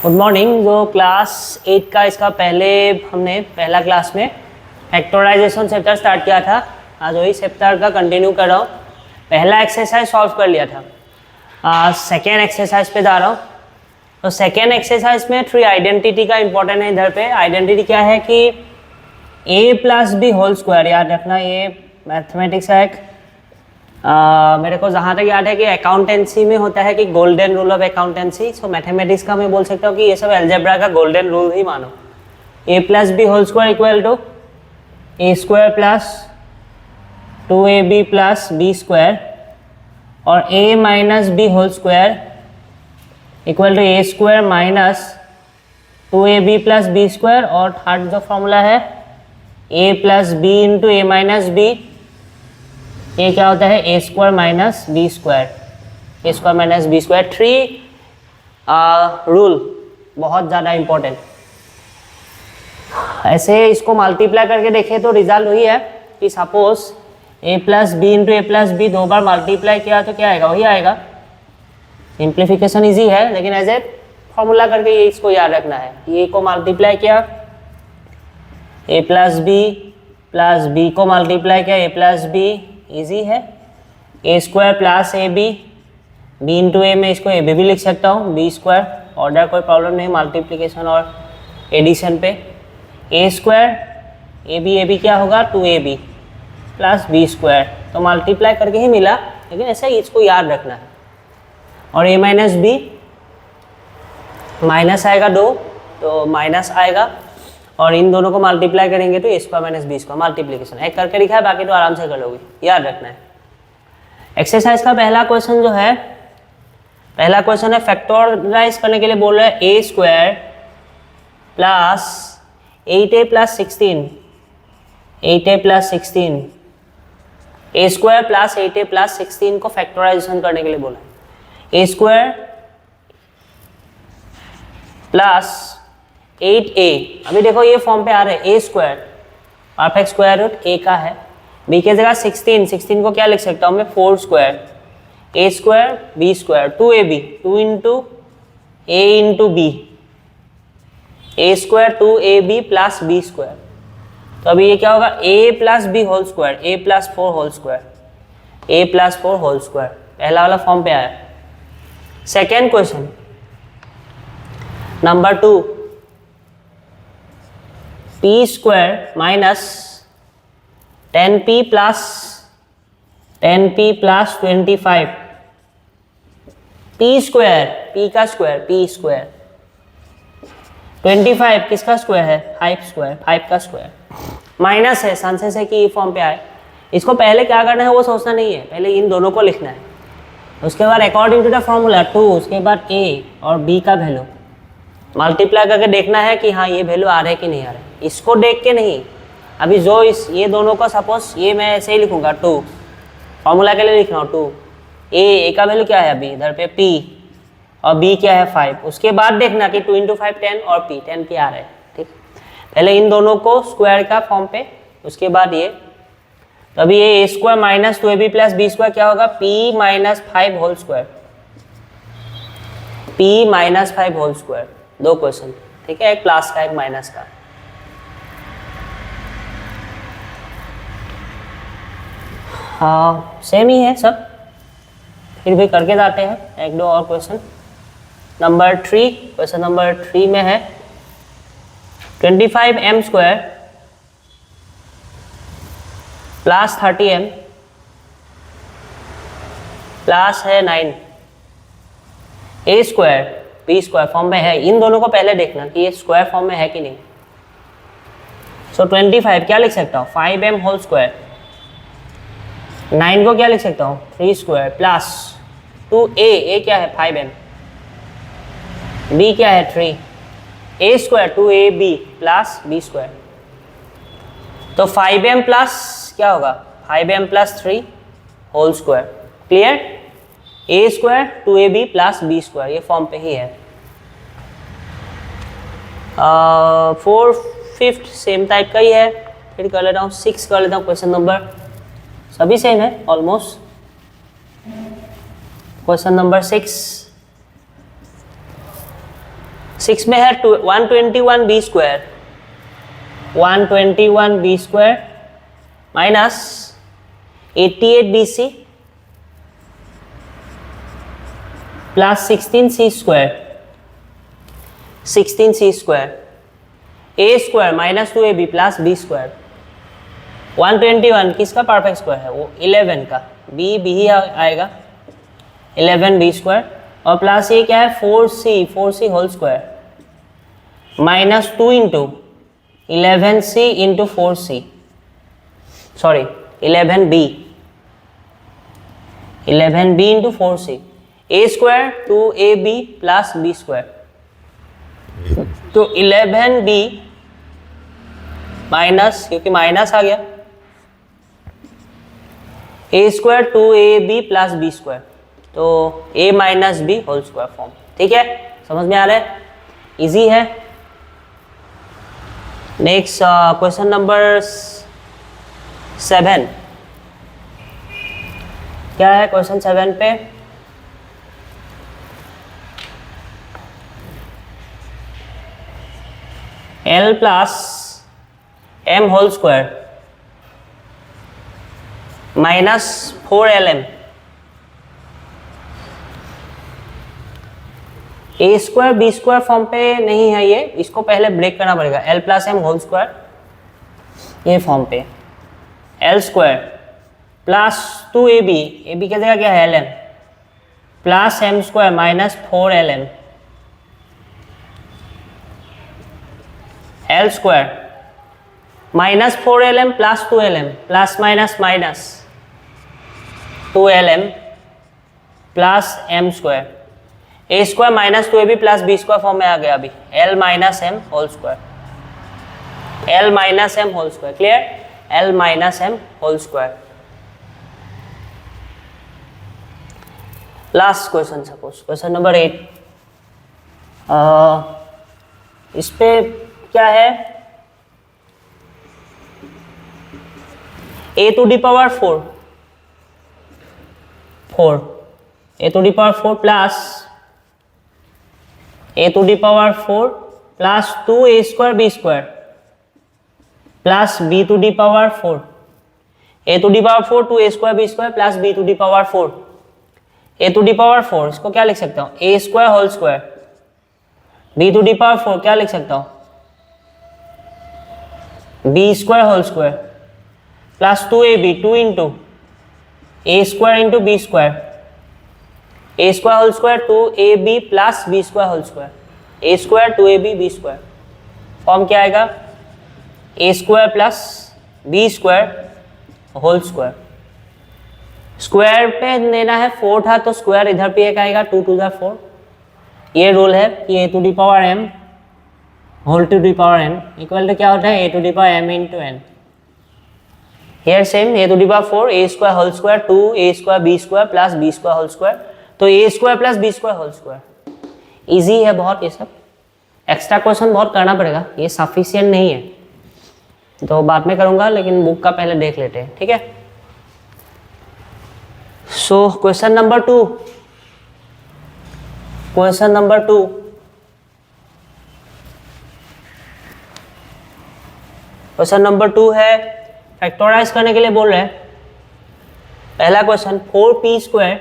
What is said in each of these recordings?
Good morning. जो class 8 का इसका हमने पहला क्लास में फैक्टराइजेशन चैप्टर स्टार्ट किया था। आज वही चैप्टर का कंटिन्यू कर रहा हूँ। पहला एक्सरसाइज सॉल्व कर लिया था, सेकेंड एक्सरसाइज पे जा रहा हूँ। तो सेकेंड एक्सरसाइज में 3 आइडेंटिटी का इंपॉर्टेंट है। इधर पे आइडेंटिटी क्या है कि a plus B whole square, याद रखना ये मैथमेटिक्स है एक। मेरे को जहाँ तक याद है कि अकाउंटेंसी में होता है कि golden rule of accountancy. So mathematics का मैं बोल सकता हूँ कि ये सब अलजेब्रा का गोल्डन रूल ही मानो। a plus B whole square equal to A square plus 2ab plus B square और a minus B whole square equal to A square minus 2ab plus B square. और third जो formula है a plus B into A minus B, ये क्या होता है A square minus B square, A square minus B square. 3 rule बहुत ज़्यादा important. ऐसे इसको मल्टीप्लाई करके देखें तो रिजल्ट वही है कि सपोज ए प्लस बी इंटू ए प्लस बी 2 बार मल्टीप्लाई किया तो क्या आएगा, वही आएगा। सिंप्लीफिकेशन इजी है, लेकिन एज ए फॉर्मूला करके ये इसको याद रखना है। ए को मल्टीप्लाई किया ए प्लस बी को मल्टीप्लाई किया ए प्लस बी, इजी है। A square plus A B, B into A में इसको ए बी भी लिख सकता हूँ, बी स्क्वायर। ऑर्डर कोई प्रॉब्लम नहीं मल्टीप्लिकेशन और एडिशन पे। ए स्क्वायर ए बी क्या होगा 2ab प्लस बी स्क्वायर, तो मल्टीप्लाई करके ही मिला, लेकिन ऐसे ही इसको याद रखना है। और ए माइनस बी, माइनस आएगा 2 तो माइनस आएगा, और इन दोनों को मल्टीप्लाई करेंगे तो A square minus B square multiplication एक करके लिखा है, बाकी तो आराम से कर लोगे, याद रखना है। एक्सरसाइज का पहला क्वेश्चन जो है, पहला क्वेश्चन है फैक्टराइज करने के लिए बोल रहा है A square plus 8a plus 16, 8a plus 16, A square plus 8a plus 16 को फैक्टराइजेशन करने के लिए बोला है। ए स्क्वायर प्लस 8a, अभी देखो ये फॉर्म पे आ रहे हैं, ए स्क्वायर परफेक्ट स्क्वायर रूट ए का है, बी के जगह 16 को क्या लिख सकता हूँ मैं 4 square, A square B square 2ab, 2 into A into B, A square 2ab plus B square. तो अभी ये क्या होगा a plus B whole square, a plus 4 whole square, a plus 4 whole square. पहला वाला फॉर्म पे आया। Second question number 2, p square minus 10p plus 25, p square, p का स्क्वायर, p स्क्वायर 25 किसका स्क्वायर है 5 स्क्वायर, 5 का स्क्वायर माइनस है, chances है कि ये फॉर्म पे आए। इसको पहले क्या करना है वो सोचना नहीं है, पहले इन दोनों को लिखना है। उसके बाद अकॉर्डिंग टू द फॉर्मूला 2, उसके बाद a और b का वैल्यू मल्टीप्लाई करके देखना है कि हाँ ये वैल्यू आ रहे हैं कि नहीं आ रहे। इसको देख के नहीं, अभी जो ये दोनों को सपोज ये मैं ऐसे ही लिखूंगा 2, फॉर्मूला के लिए लिख रहा हूँ 2, a का वैल्यू क्या है अभी इधर पे p और b क्या है 5। उसके बाद देखना कि 2 इंटू 5 10 और p 10 p आ रहे हैं। ठीक, पहले इन दोनों को स्क्वायर का फॉर्म पे, उसके बाद ये। तो अभी ये A square minus 2ab plus B square क्या होगा p minus 5 whole square, p minus 5 whole square. 2 question, ठीक है, एक प्लस का एक माइनस का। हाँ सेम ही है सब, फिर भी करके जाते हैं 1-2 और क्वेश्चन। नंबर 3, क्वेश्चन नंबर 3 में है 25m square plus 30m plus है 9, ए स्क्वायर बी स्क्वायर फॉर्म में है। इन दोनों को पहले देखना कि ये स्क्वायर फॉर्म में है कि नहीं। सो 25 क्या लिख सकता हूँ 5m होल स्क्वायर, 9 को क्या लिख सकता हूँ 3 स्क्वायर प्लस 2a क्या है 5m, b क्या है 3, a square 2ab plus b square. तो 5m प्लस क्या होगा 5m plus 3 whole square. Clear, a square 2ab plus b square, ये फॉर्म पे ही है। 4, 5 सेम टाइप का ही है, फिर कर लेता हूँ 6 कर लेता हूँ। क्वेश्चन नंबर सभी सेम है ऑलमोस्ट। क्वेश्चन नंबर 6, 6 में है 121b² 121b² minus 88bc plus 16c² 16c² a² minus 2ab plus b²। 121 किसका परफेक्ट स्क्वायर है? वो 11 का, b ही आएगा, 11b² और प्लस ये क्या है 4c whole square minus 2 into 11c into 4c, sorry 11b into 4c, a² 2ab plus b²। तो 11b माइनस, क्योंकि माइनस आ गया, a² 2ab प्लस b², तो a minus B whole square form. ठीक है, समझ में आ रहा है, इजी है। नेक्स्ट क्वेश्चन नंबर 7, क्या है क्वेश्चन 7 पे? L plus m whole square minus 4lm, a² b² form पे नहीं है ये, इसको पहले ब्रेक करना पड़ेगा। L plus m whole square ये फॉर्म पे, L² प्लस 2ab, ab की जगह क्या है lm, plus m² minus 4lm, L² minus 4lm plus 2lm plus minus minus 2lm plus m², a² minus 2ab plus b² form में आ गया अभी, L minus m whole square, L minus m whole square, clear, L minus m whole square. Last question, suppose question number 8, इस पे क्या है, a to the power 4 a to the power 4 plus a to the power 4 plus 2a² b² plus b to the power 4, a to the power 4 2a² b² plus b to the power 4, a to the power 4 इसको क्या लिख सकता हूँ, a² whole square, b to the power 4 क्या लिख सकता हूँ, b² whole square plus 2ab 2 into a² into b², a² whole square 2ab plus b² whole square, a² 2ab b², form क्या आएगा, a² plus b² whole square, square पे लेना है 4 था तो स्क्वायर इधर पे एक आएगा 2 टू द 4, ये रूल है कि a to the power m whole to the power n equal to क्या होता है, a to the power m into n। Here same, a to the power 4 a² whole square 2a² b² plus b² whole square, तो a² plus b² whole square. Easy है बहुत, ये सब extra question बहुत करना पड़ेगा, ये सफिशिएंट नहीं है, तो बाद में करूंगा, लेकिन बुक का पहले देख लेते हैं। ठीक है, so question number 2, question number 2, question number 2 है, फैक्टराइज करने के लिए बोल रहे हैं। पहला question 4p²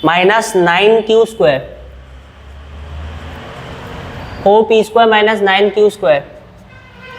minus 9q², 4p² minus 9q²,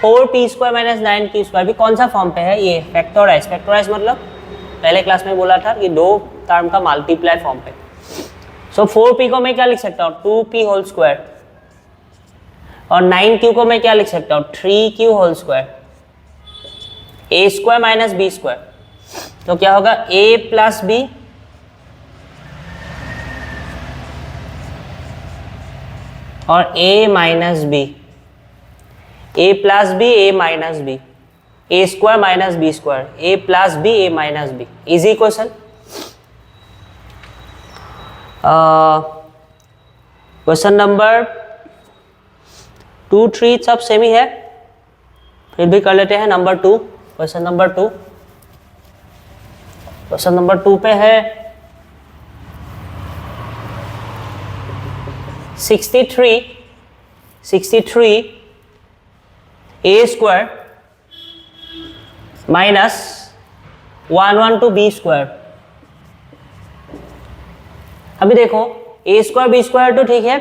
4p² minus 9q² भी कौन सा फॉर्म पे है, ये फैक्टराइज। फैक्टराइज मतलब पहले क्लास में बोला था कि दो टर्म का मल्टीप्लाई फॉर्म पे। सो 4p को मैं क्या लिख सकता हूँ, 2p होल स्क्वायर, और 9q को मैं क्या लिख सकता हूँ, 3q whole square, a² minus b², तो क्या होगा a प्लस b और a minus b, a plus b a minus b, a² minus b², a plus b a minus b। Easy question. Question number 2, 3 सब same ही है, फिर भी कर लेते हैं। Number 2, question number 2, question number 2 पे है 63 a square minus 112 b square. अभी देखो a स्क्वायर b स्क्वायर तो ठीक है,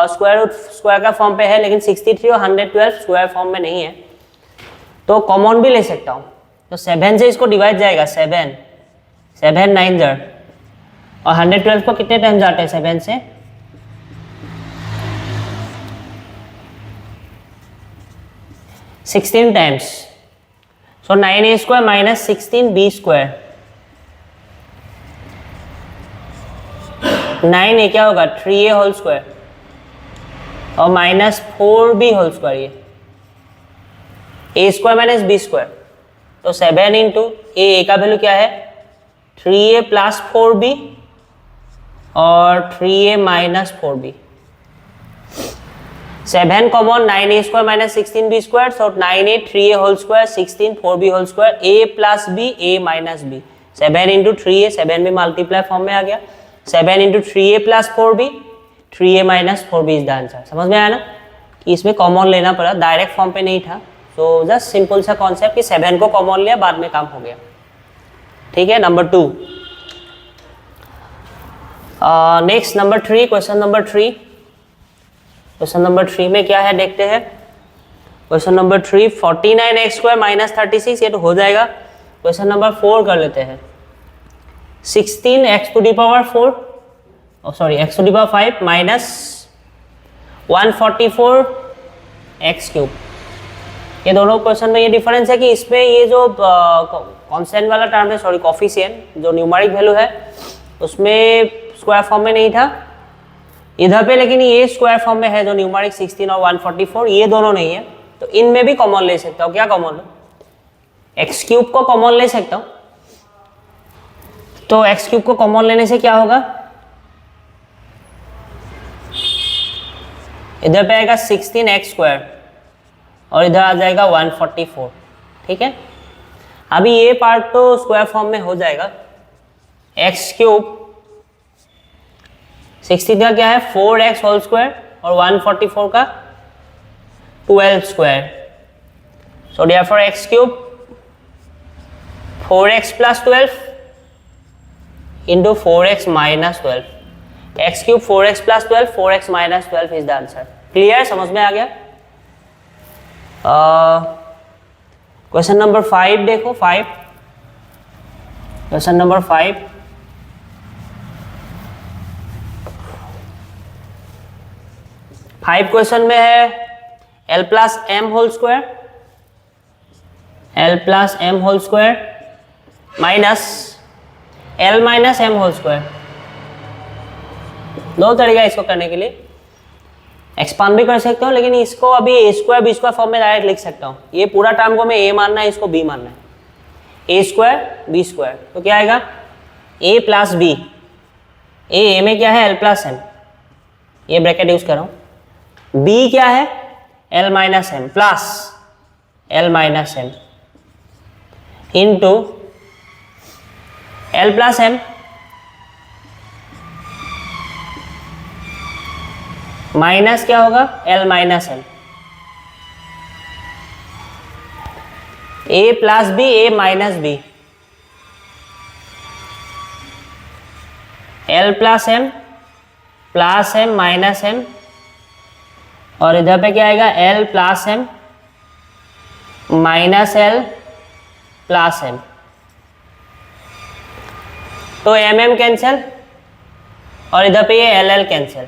स्क्वायर रूट स्क्वायर का फॉर्म पे है, लेकिन 63 और 112 स्क्वायर फॉर्म में नहीं है, तो कॉमन भी ले सकता हूँ। तो 7 से इसको डिवाइड जाएगा, 7 9 जर, और 112 को कितने टाइम जाते हैं 7 से, 16 टाइम्स। सो 9a square minus 16b square, 9a क्या होगा 3a होल स्क्वायर और माइनस 4b होल स्क्वायर, ये a square minus b square. तो 7 इंटू a का वैल्यू क्या है 3a प्लस 4b और 3a minus 4b। 7 common, 9a square minus 16b square, so 9a 3a whole square 16 4b whole square, a plus b a minus b। 7 into 3a, 7 भी multiply form में आ गया, 7 into 3a plus 4b, 3a minus 4b is the answer. समझ में आया ना कि इसमें कॉमन लेना पड़ा, डायरेक्ट फॉर्म पे नहीं था। तो जस्ट सिंपल सा कॉन्सेप्ट कि 7 को कॉमन लिया, बाद में काम हो गया। ठीक है, number 2। Next number 3, question number 3। Question number 3 में क्या है देखते हैं। Question number 3, 49x square minus 36, ये तो हो जाएगा। क्वेश्चन नंबर 4 कर लेते हैं। 16x to the power 4, x to the power 5 minus 144x cube. ये दोनों क्वेश्चन में ये डिफरेंस है कि इसमें ये जो कांस्टेंट वाला टर्म है, सॉरी कोफिशिएंट, जो न्यूमेरिक वैल्यू है उसमें स्क्वायर फॉर्म में नहीं था इधर पे, लेकिन ये स्क्वायर फॉर्म में है जो न्यूमेरिक 16 और 144, ये दोनों नहीं है। तो इनमें भी कॉमन ले सकता हूँ। क्या कॉमन लो, एक्स क्यूब को कॉमन ले सकता हूँ। तो एक्स क्यूब को कॉमन लेने से क्या होगा, इधर पे आएगा 16x स्क्वायर और इधर आ जाएगा 144। ठीक है, अभी ये पार्ट तो स्क्वायर फॉर्म में हो जाएगा। एक्स क्यूब 16 का क्या है 4x होल स्क्वायर और 144 का 12 square. So therefore x cube 4x plus 12 into 4x minus 12, x cube 4x plus 12, 4x minus 12 is the answer. Clear, समझ में आ गया। क्वेश्चन नंबर 5 देखो, 5 क्वेश्चन नंबर 5। क्वेश्चन में है l plus m whole square, l plus m whole square minus l minus m whole square. दो तरीका इसको करने के लिए, एक्सपांड भी कर सकता हूँ, लेकिन इसको अभी ए स्क्वायर बी स्क्वायर फॉर्म में डायरेक्ट लिख सकता हूँ। ये पूरा टर्म को मैं ए मानना है, इसको बी मानना है, ए स्क्वायर बी स्क्वायर। तो क्या आएगा ए प्लस बी, ए में क्या है एल प्लस एम, ये ब्रैकेट यूज कर रहा हूँ। बी क्या है L minus M plus L minus M into L plus M minus क्या होगा L minus M, A plus B A minus B, L plus M minus M, और इधर पे क्या आएगा L plus M minus L plus M. तो M M cancel और इधर पे ये L L cancel,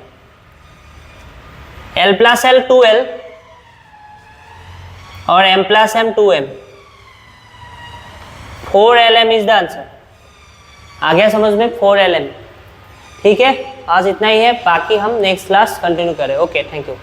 L plus L 2l और m plus M 2m, 4lm is the answer. आ गया समझ में 4lm। ठीक है, आज इतना ही है, बाकी हम नेक्स्ट क्लास कंटिन्यू करें। Okay, thank you.